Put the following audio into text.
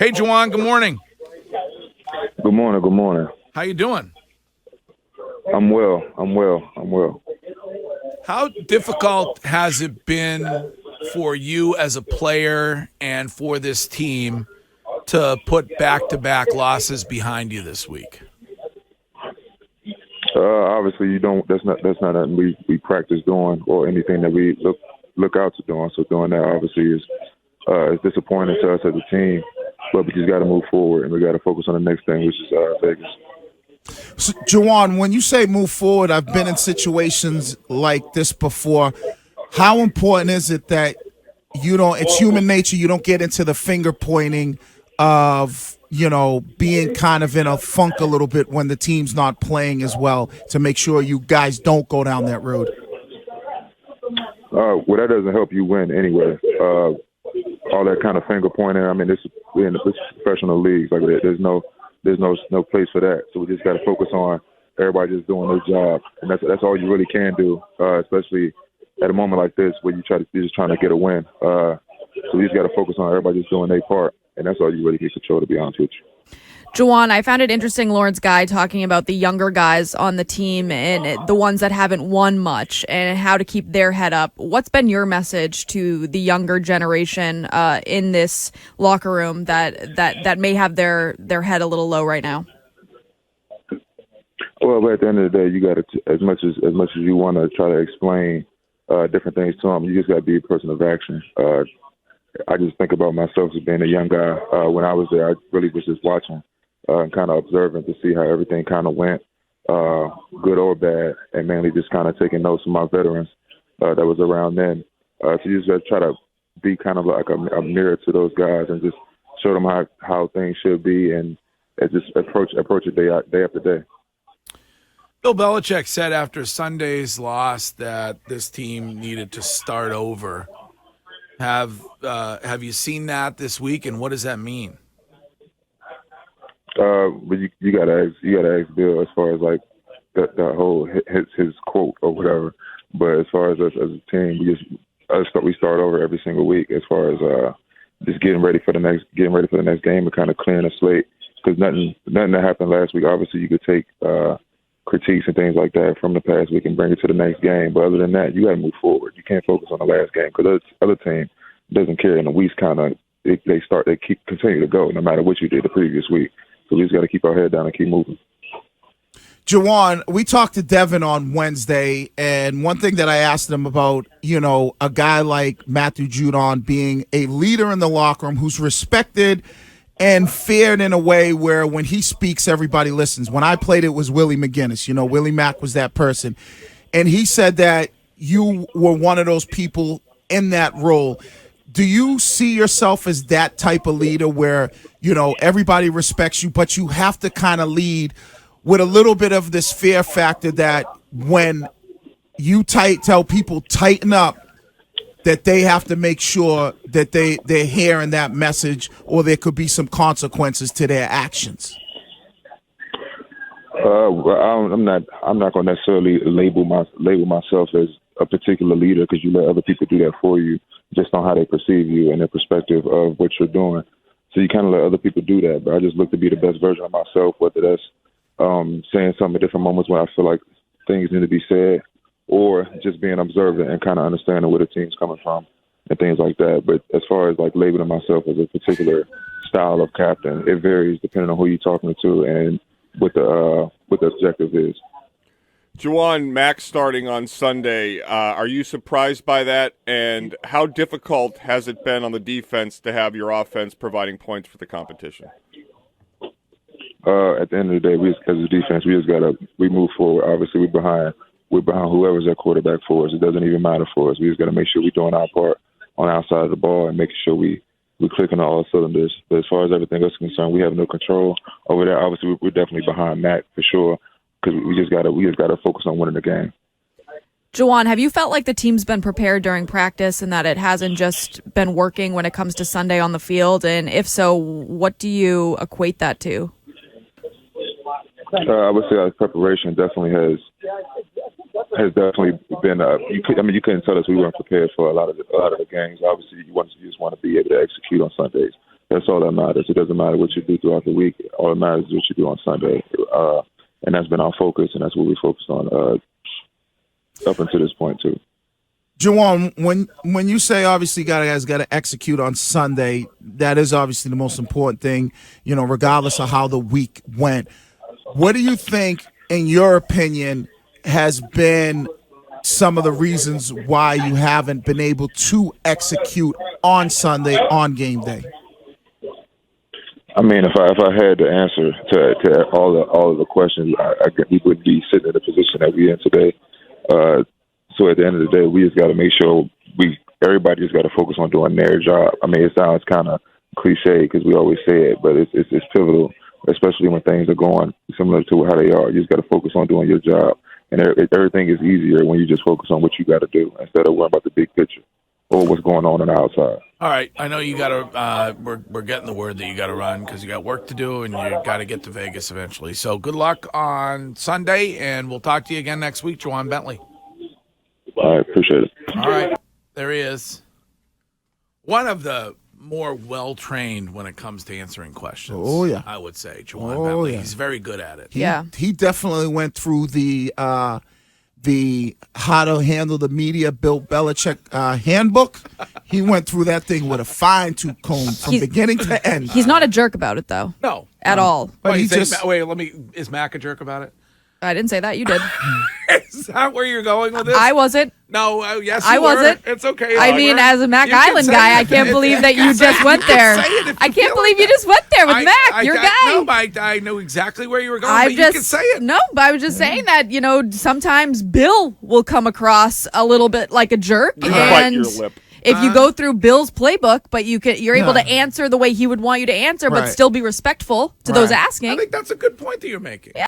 Hey, Juwan, good morning. Good morning. Good morning. How you doing? I'm well. How difficult has it been for you as a player and for this team to put back-to-back losses behind you this week? Obviously, you don't. That's not nothing we practice doing or anything that we look out to doing. So doing that obviously is disappointing to us as a team. But we just got to move forward and we got to focus on the next thing, which is Vegas. So, Jawan, when you say move forward, I've been in situations like this before. How important is it that you don't? It's human nature. You don't get into the finger pointing of being kind of in a funk a little bit when the team's not playing as well to make sure you guys don't go down that road. Well, that doesn't help you win anyway. All that kind of finger pointing. I mean, we're in this professional leagues. Like there's no place for that. So we just got to focus on everybody just doing their job, and that's all you really can do, especially at a moment like this where you're just trying to get a win. So we just got to focus on everybody just doing their part, and that's all you really get control, to be honest with you. Juwan, I found it interesting, Lawrence Guy talking about the younger guys on the team and the ones that haven't won much and how to keep their head up. What's been your message to the younger generation in this locker room that may have their head a little low right now? Well, but at the end of the day, you got to, as much as you want to try to explain different things to them, you just got to be a person of action. I just think about myself as being a young guy. When I was there, I really was just watching and kind of observing to see how everything kind of went, good or bad, and mainly just kind of taking notes from my veterans that was around then. So you just try to be kind of like a mirror to those guys and just show them how things should be and just approach it day after day. Bill Belichick said after Sunday's loss that this team needed to start over. Have you seen that this week, and what does that mean? But you gotta ask Bill as far as like the whole his quote or whatever. But as far as us as a team, we start over every single week. As far as just getting ready for the next game and kind of clearing the slate, because nothing that happened last week. Obviously, you could take critiques and things like that from the past week and bring it to the next game. But other than that, you got to move forward. You can't focus on the last game because the other team doesn't care, and the weeks kind of they continue to go no matter what you did the previous week. So we just got to keep our head down and keep moving. Jawan, we talked to Devin on Wednesday, and one thing that I asked him about, a guy like Matthew Judon being a leader in the locker room who's respected and feared in a way where when he speaks, everybody listens. When I played, it was Willie McGinnis. Willie Mack was that person. And he said that you were one of those people in that role. Do you see yourself as that type of leader where, everybody respects you, but you have to kind of lead with a little bit of this fear factor that when you tell people tighten up, that they have to make sure that they're hearing that message, or there could be some consequences to their actions? Well, I'm not going to necessarily label myself as a particular leader because you let other people do that for you, just on how they perceive you and their perspective of what you're doing. So you kind of let other people do that. But I just look to be the best version of myself, whether that's saying something at different moments when I feel like things need to be said, or just being observant and kind of understanding where the team's coming from and things like that. But as far as like labeling myself as a particular style of captain, it varies depending on who you're talking to and what the objective is. Juwan, Max starting on Sunday. Are you surprised by that? And how difficult has it been on the defense to have your offense providing points for the competition? At the end of the day, we as a defense, we move forward. Obviously, we're behind whoever's at quarterback for us. It doesn't even matter for us. We just got to make sure we're doing our part on our side of the ball and making sure we're clicking on all cylinders. But as far as everything else is concerned, we have no control over that. Obviously, we're definitely behind Mac for sure because we just gotta focus on winning the game. Juwan, have you felt like the team's been prepared during practice and that it hasn't just been working when it comes to Sunday on the field? And if so, what do you equate that to? I would say our preparation definitely has definitely been. You couldn't tell us we weren't prepared for a lot of the games. Obviously, you just want to be able to execute on Sundays. That's all that matters. It doesn't matter what you do throughout the week. All that matters is what you do on Sunday. And that's been our focus, and that's what we focused on up until this point, too. Juwan, when you say obviously guys got to execute on Sunday, that is obviously the most important thing, regardless of how the week went. What do you think, in your opinion, has been some of the reasons why you haven't been able to execute on Sunday on game day? I mean, if I had the answer to all of the questions, we wouldn't be sitting in the position that we're in today. So at the end of the day, we just got to make sure everybody just got to focus on doing their job. I mean, it sounds kind of cliche because we always say it, but it's pivotal, especially when things are going similar to how they are. You just got to focus on doing your job, and everything is easier when you just focus on what you got to do instead of worrying about the big picture or what's going on the outside. All right, I know you got to. We're getting the word that you got to run because you got work to do and you got to get to Vegas eventually. So good luck on Sunday, and we'll talk to you again next week, Juwan Bentley. I appreciate it. All right, there he is. One of the more well-trained when it comes to answering questions. Oh, yeah. I would say, Juwan Bentley. Yeah. He's very good at it. He definitely went through the how to handle the media Bill Belichick handbook. He went through that thing with a fine-tooth comb from beginning to end. He's not a jerk about it, though. No. At all. But he is Mac a jerk about it? I didn't say that. You did. Is that where you're going with this? I wasn't. No, yes, I you wasn't. It's okay. I mean, as a Mac Island guy, I can't believe that you just went there. I can't believe you just went there with Mac, your guy. No, Mike, I know exactly where you were going, but you can say it. No, but I was just saying that, sometimes Bill will come across a little bit like a jerk. You bite your lip. If you go through Bill's playbook, but you're able to answer the way he would want you to answer, but Right. still be respectful to those asking. I think that's a good point that you're making. Yeah.